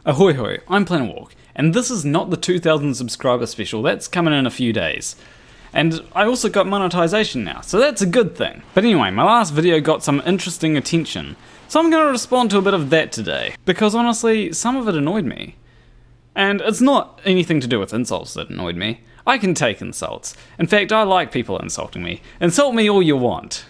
Ahoy hoy, I'm Planarwalk, and this is not the 2000 subscriber special, that's coming in a few days. And I also got monetization now, so that's a good thing. But anyway, my last video got some interesting attention, so I'm going to respond to a bit of that today. Because honestly, some of it annoyed me. And it's not anything to do with insults that annoyed me. I can take insults. In fact, I like people insulting me. Insult me all you want.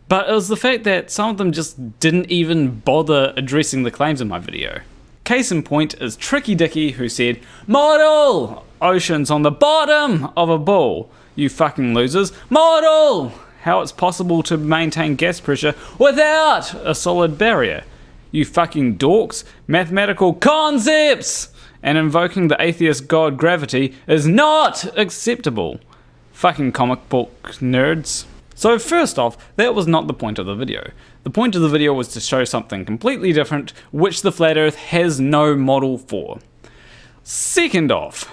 But it was the fact that some of them just didn't even bother addressing the claims in my video. Case in point is Tricky Dicky, who said, "Model! Ocean's on the bottom of a ball, you fucking losers. Model! How it's possible to maintain gas pressure without a solid barrier. You fucking dorks. Mathematical concepts! And invoking the atheist god gravity is not acceptable. Fucking comic book nerds." So first off, that was not the point of the video. The point of the video was to show something completely different, which the flat earth has no model for. Second off,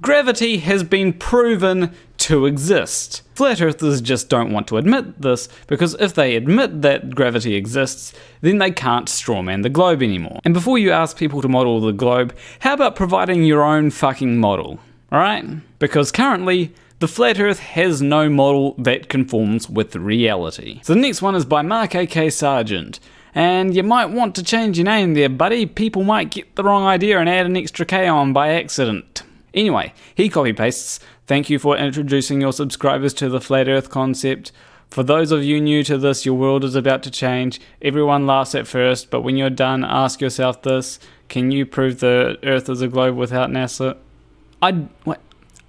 gravity has been proven to exist. Flat earthers just don't want to admit this, because if they admit that gravity exists, then they can't strawman the globe anymore. And before you ask people to model the globe, how about providing your own fucking model, alright? Because currently, the flat earth has no model that conforms with reality. So the next one is by Mycake Sargent. And you might want to change your name there, buddy. People might get the wrong idea and add an extra K on by accident. Anyway, he copy-pastes, "Thank you for introducing your subscribers to the flat earth concept. For those of you new to this, your world is about to change. Everyone laughs at first, but when you're done, ask yourself this. Can you prove the earth is a globe without NASA?"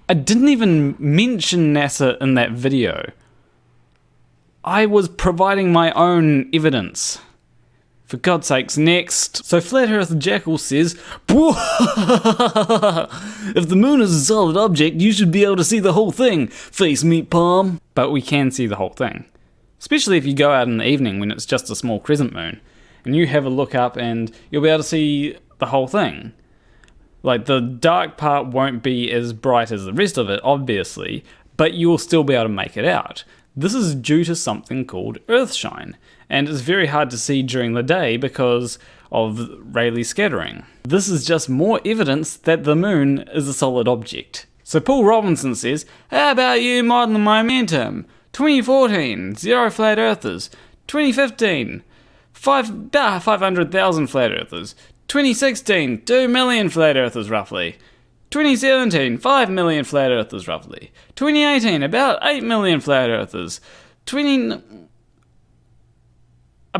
I didn't even mention NASA in that video. I was providing my own evidence. For God's sakes, next. So Flat Earth Jekyll says, "If the moon is a solid object, you should be able to see the whole thing. Face meet palm." But we can see the whole thing. Especially if you go out in the evening when it's just a small crescent moon. And you have a look up and you'll be able to see the whole thing. Like, the dark part won't be as bright as the rest of it, obviously, but you'll still be able to make it out. This is due to something called earthshine, and it's very hard to see during the day because of Rayleigh scattering. This is just more evidence that the moon is a solid object. So Paul Robinson says, "How about you model momentum? 2014, 0 flat earthers. 2015, about 500,000 flat earthers. 2016, 2 million flat earthers roughly. 2017, 5 million flat earthers roughly. 2018, about 8 million flat earthers. I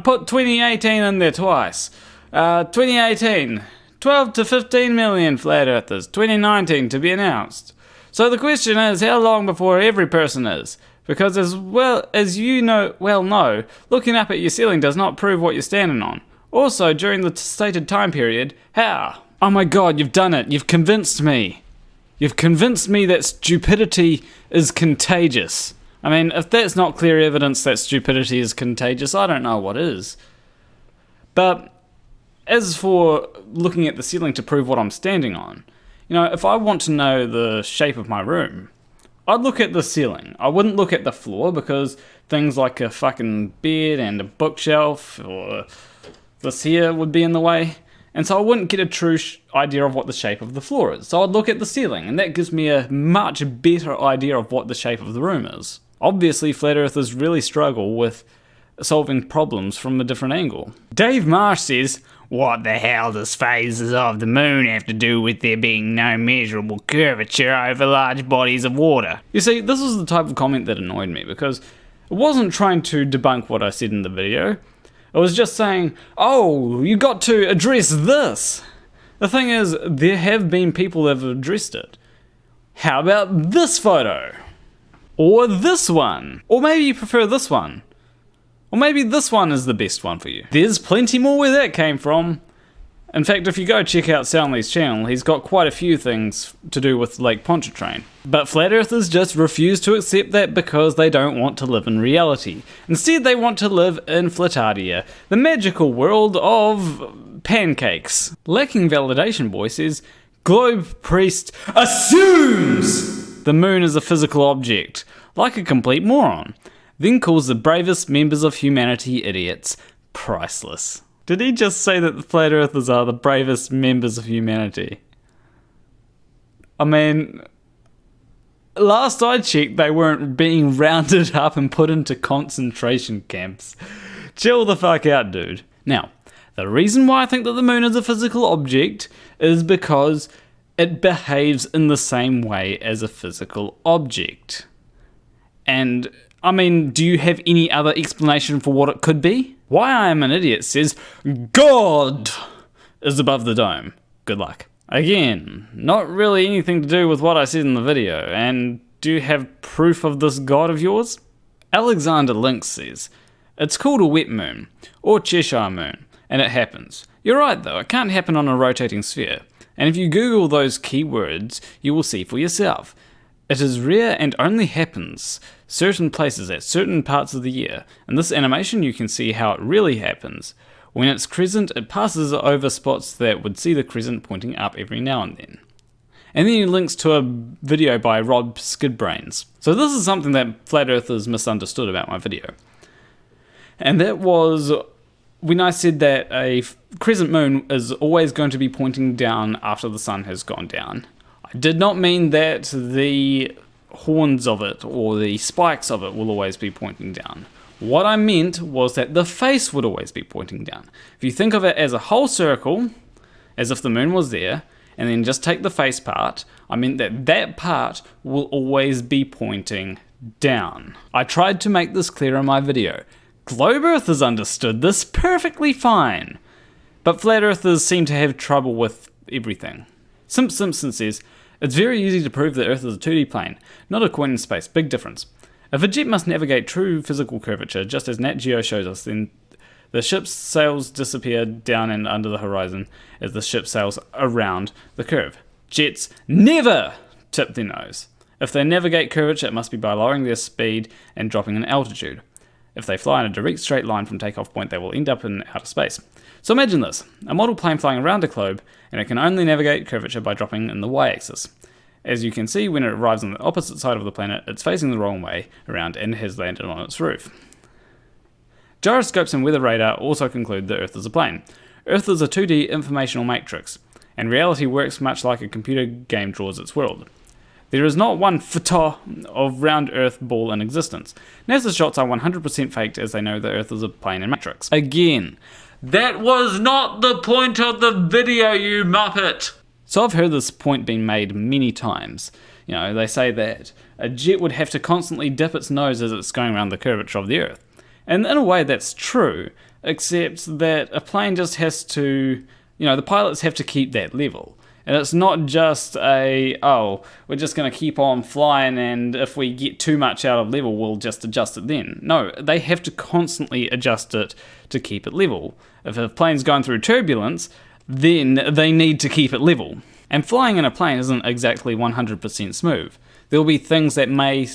put 2018 in there twice. 2018, 12 to 15 million flat earthers. 2019 to be announced. So the question is, how long before every person is? Because as well as you know, looking up at your ceiling does not prove what you're standing on. Also, during the stated time period, how? Oh my god, you've done it. You've convinced me. You've convinced me that stupidity is contagious. I mean, if that's not clear evidence that stupidity is contagious, I don't know what is. But as for looking at the ceiling to prove what I'm standing on, you know, if I want to know the shape of my room, I'd look at the ceiling. I wouldn't look at the floor, because things like a fucking bed and a bookshelf or this here would be in the way, and so I wouldn't get a true idea of what the shape of the floor is. So I'd look at the ceiling, and that gives me a much better idea of what the shape of the room is. Obviously, flat earthers really struggle with solving problems from a different angle. Dave Marsh says, "What the hell does phases of the moon have to do with there being no measurable curvature over large bodies of water?" You see, this was the type of comment that annoyed me, because it wasn't trying to debunk what I said in the video. It was just saying, oh, you got to address this. The thing is, there have been people that have addressed it. How about this photo? Or this one? Or maybe you prefer this one. Or maybe this one is the best one for you. There's plenty more where that came from. In fact, if you go check out Soundly's channel, he's got quite a few things to do with Lake Pontchartrain. But flat earthers just refuse to accept that because they don't want to live in reality. Instead, they want to live in Flirtadia, the magical world of pancakes. Lacking validation boy says, "Cove Priest assumes the moon is a physical object, like a complete moron, then calls the bravest members of humanity idiots. Priceless." Did he just say that the flat earthers are the bravest members of humanity? I mean, last I checked, they weren't being rounded up and put into concentration camps. Chill the fuck out, dude. Now, the reason why I think that the moon is a physical object is because it behaves in the same way as a physical object. And, I mean, do you have any other explanation for what it could be? Why I Am an Idiot says, God is above the dome. Good luck. Again, not really anything to do with what I said in the video, and do you have proof of this god of yours? Alexander Lynx says, it's called a wet moon, or Cheshire moon, and it happens. You're right though, it can't happen on a rotating sphere, and if you Google those keywords, you will see for yourself. It is rare and only happens certain places at certain parts of the year. In this animation you can see how it really happens. When it's crescent, it passes over spots that would see the crescent pointing up every now and then. And then he links to a video by Rob Skidbrains. So this is something that flat earthers misunderstood about my video. And that was when I said that a crescent moon is always going to be pointing down after the sun has gone down. I did not mean that the horns of it or the spikes of it will always be pointing down. What I meant was that the face would always be pointing down. If you think of it as a whole circle, as if the moon was there, and then just take the face part, I meant that that part will always be pointing down. I tried to make this clear in my video. Globe Earthers understood this perfectly fine, but flat earthers seem to have trouble with everything. Simpson says, it's very easy to prove that Earth is a 2D plane, not a coin in space, big difference. If a jet must navigate true physical curvature, just as Nat Geo shows us, then the ship's sails disappear down and under the horizon as the ship sails around the curve. Jets never tip their nose. If they navigate curvature, it must be by lowering their speed and dropping in altitude. If they fly in a direct straight line from takeoff point, they will end up in outer space. So imagine this, a model plane flying around a globe, and it can only navigate curvature by dropping in the y-axis. As you can see, when it arrives on the opposite side of the planet, it's facing the wrong way around and has landed on its roof. Gyroscopes and weather radar also conclude that Earth is a plane. Earth is a 2D informational matrix, and reality works much like a computer game draws its world. There is not one photo of round Earth ball in existence. NASA shots are 100% faked as they know that Earth is a plane and matrix. Again, that was not the point of the video, you muppet! So I've heard this point being made many times. You know, they say that a jet would have to constantly dip its nose as it's going around the curvature of the Earth. And in a way that's true, except that a plane just has to, the pilots have to keep that level. And it's not just we're just going to keep on flying and if we get too much out of level, we'll just adjust it then. No, they have to constantly adjust it to keep it level. If a plane's going through turbulence, then they need to keep it level. And flying in a plane isn't exactly 100% smooth. There'll be things that may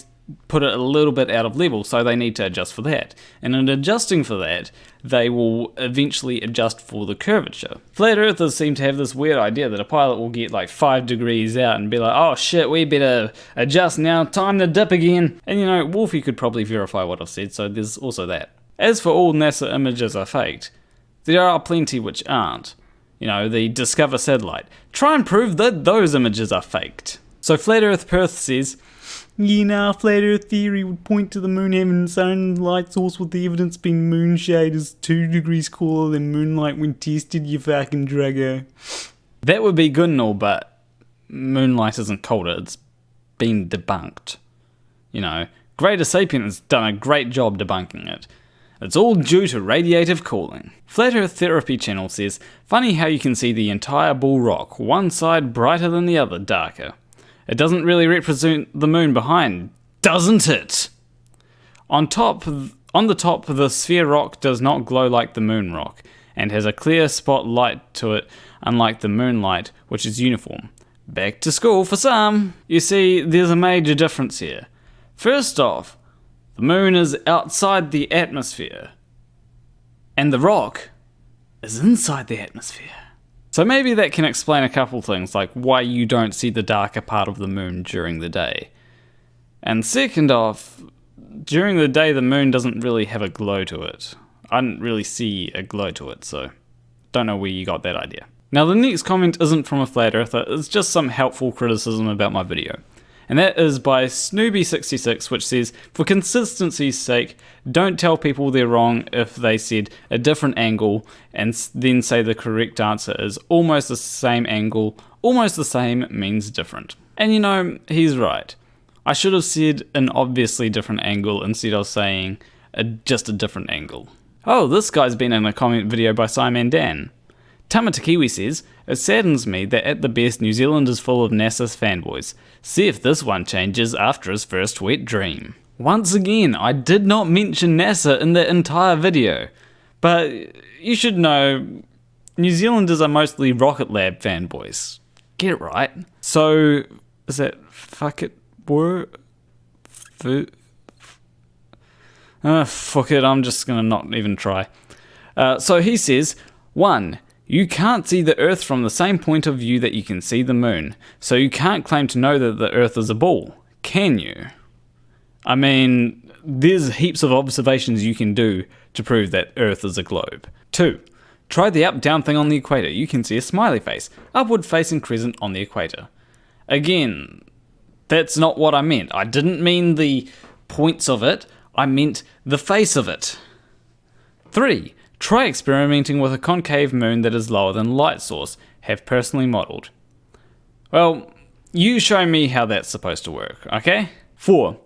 put it a little bit out of level, so they need to adjust for that. And in adjusting for that, they will eventually adjust for the curvature. Flat earthers seem to have this weird idea that a pilot will get like 5 degrees out and be like, oh shit, we better adjust now, time to dip again. And Wolfie could probably verify what I've said, so there's also that. As for all NASA images are faked, there are plenty which aren't. The Discover satellite. Try and prove that those images are faked. So Flat Earth Perth says, Flat Earth theory would point to the moon having its own light source with the evidence being moonshade is 2 degrees cooler than moonlight when tested, you fucking druggo. That would be good and all, but moonlight isn't colder, it's been debunked. Greater Sapient has done a great job debunking it. It's all due to radiative cooling. Flat Earth Therapy Channel says, funny how you can see the entire bull rock, one side brighter than the other darker. It doesn't really represent the moon behind, doesn't it? On the top, the sphere rock does not glow like the moon rock, and has a clear spotlight to it, unlike the moonlight, which is uniform. Back to school for some. You see, there's a major difference here. First off, the moon is outside the atmosphere, and the rock is inside the atmosphere. So maybe that can explain a couple things, like why you don't see the darker part of the moon during the day. And second off, during the day the moon doesn't really have a glow to it. I didn't really see a glow to it, so don't know where you got that idea. Now the next comment isn't from a flat earther, it's just some helpful criticism about my video. And that is by Snoo B66, which says, for consistency's sake, don't tell people they're wrong if they said a different angle and then say the correct answer is almost the same angle. Almost the same means different. And you know, he's right. I should have said an obviously different angle instead of saying just a different angle. Oh, this guy's been in a comment video by Simon Dan. Tamatakiwi says, it saddens me that at the best New Zealand is full of NASA's fanboys. See if this one changes after his first wet dream. Once again, I did not mention NASA in the entire video. But you should know, New Zealanders are mostly Rocket Lab fanboys. Get it right. So, is that fuck it word? Fuck it, I'm just gonna not even try. So he says, 1. You can't see the Earth from the same point of view that you can see the moon, so you can't claim to know that the Earth is a ball, can you? I mean, there's heaps of observations you can do to prove that Earth is a globe. 2. Try the up-down thing on the equator. You can see a smiley face, upward facing crescent on the equator. Again, that's not what I meant. I didn't mean the points of it, I meant the face of it. 3. Try experimenting with a concave moon that is lower than light source, have personally modelled. Well, you show me how that's supposed to work, okay? 4.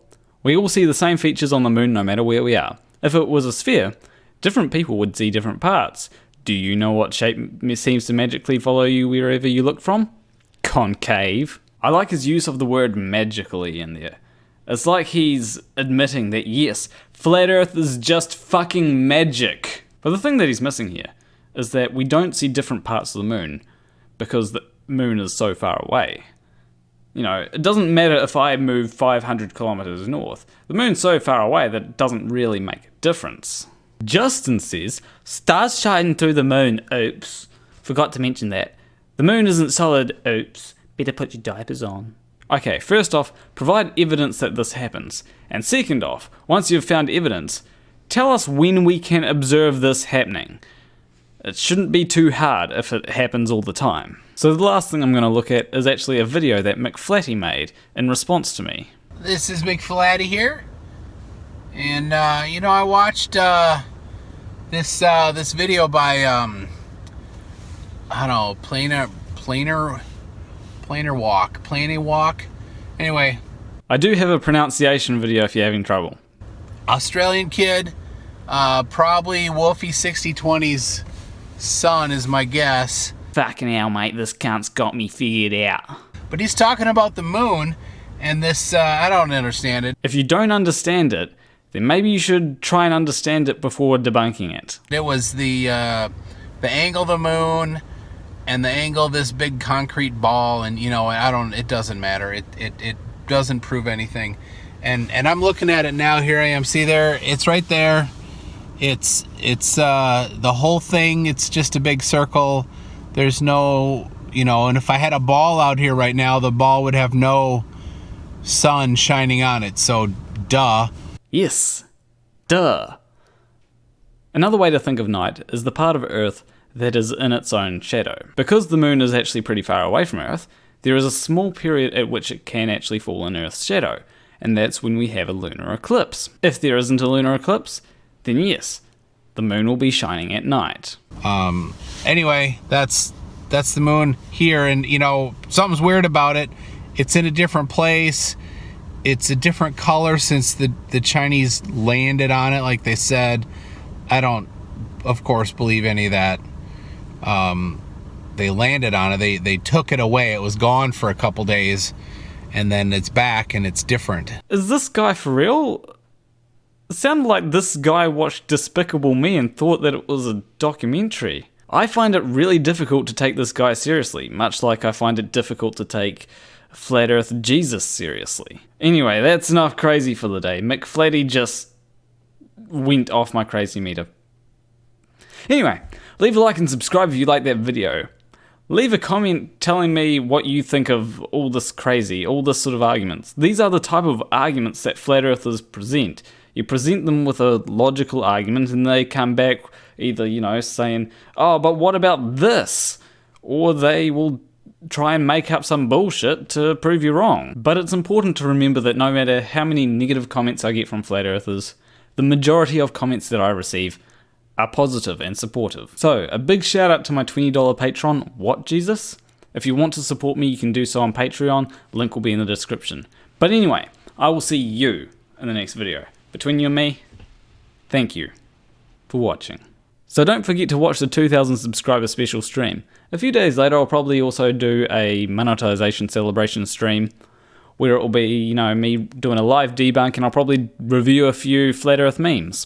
We all see the same features on the moon no matter where we are. If it was a sphere, different people would see different parts. Do you know what shape seems to magically follow you wherever you look from? Concave. I like his use of the word magically in there. It's like he's admitting that yes, flat Earth is just fucking magic. But the thing that he's missing here is that we don't see different parts of the moon because the moon is so far away. You know, it doesn't matter if I move 500 kilometers north. The moon's so far away that it doesn't really make a difference. Justin says, stars shine through the moon, oops. Forgot to mention that. The moon isn't solid, oops. Better put your diapers on. Okay, first off, provide evidence that this happens. And second off, once you've found evidence, tell us when we can observe this happening. It shouldn't be too hard if it happens all the time. So the last thing I'm going to look at is actually a video that McFlatty made in response to me. This is McFlatty here. And, you know, I watched this video by, I don't know, Planarwalk. Anyway. I do have a pronunciation video if you're having trouble. Australian kid, probably Wolfie 6020's son is my guess. Fucking hell, mate, this cunt's got me figured out. But he's talking about the moon, and this, I don't understand it. If you don't understand it, then maybe you should try and understand it before debunking it. It was the angle of the moon, and the angle of this big concrete ball, and, you know, it doesn't matter. It doesn't prove anything. And I'm looking at it now. Here I am. See there? It's right there. It's the whole thing. It's just a big circle. There's no, you know, and if I had a ball out here right now, the ball would have no sun shining on it. So, duh. Yes. Duh. Another way to think of night is the part of Earth that is in its own shadow. Because the moon is actually pretty far away from Earth, there is a small period at which it can actually fall in Earth's shadow. And that's when we have a lunar eclipse. If there isn't a lunar eclipse, then yes, the moon will be shining at night. Anyway, that's the moon here, and you know, something's weird about it. It's in a different place. It's a different color since the Chinese landed on it, like they said. I don't, of course, believe any of that. They landed on it. They took it away. It was gone for a couple days. And then it's back and it's different. Is this guy for real? It sounded like this guy watched Despicable Me and thought that it was a documentary. I find it really difficult to take this guy seriously, much like I find it difficult to take Flat Earth Jesus seriously. Anyway, that's enough crazy for the day. McFlatty just went off my crazy meter. Anyway, leave a like and subscribe if you like that video. Leave a comment telling me what you think of all this crazy, all this sort of arguments. These are the type of arguments that flat earthers present. You present them with a logical argument and they come back either, saying, oh, but what about this? Or they will try and make up some bullshit to prove you wrong. But it's important to remember that no matter how many negative comments I get from flat earthers, the majority of comments that I receive are positive and supportive. So, a big shout out to my $20 patron, What Jesus? If you want to support me, you can do so on Patreon, link will be in the description. But anyway, I will see you in the next video. Between you and me, thank you for watching. So don't forget to watch the 2,000 subscriber special stream. A few days later, I'll probably also do a monetization celebration stream where it will be, me doing a live debunk, and I'll probably review a few Flat Earth memes.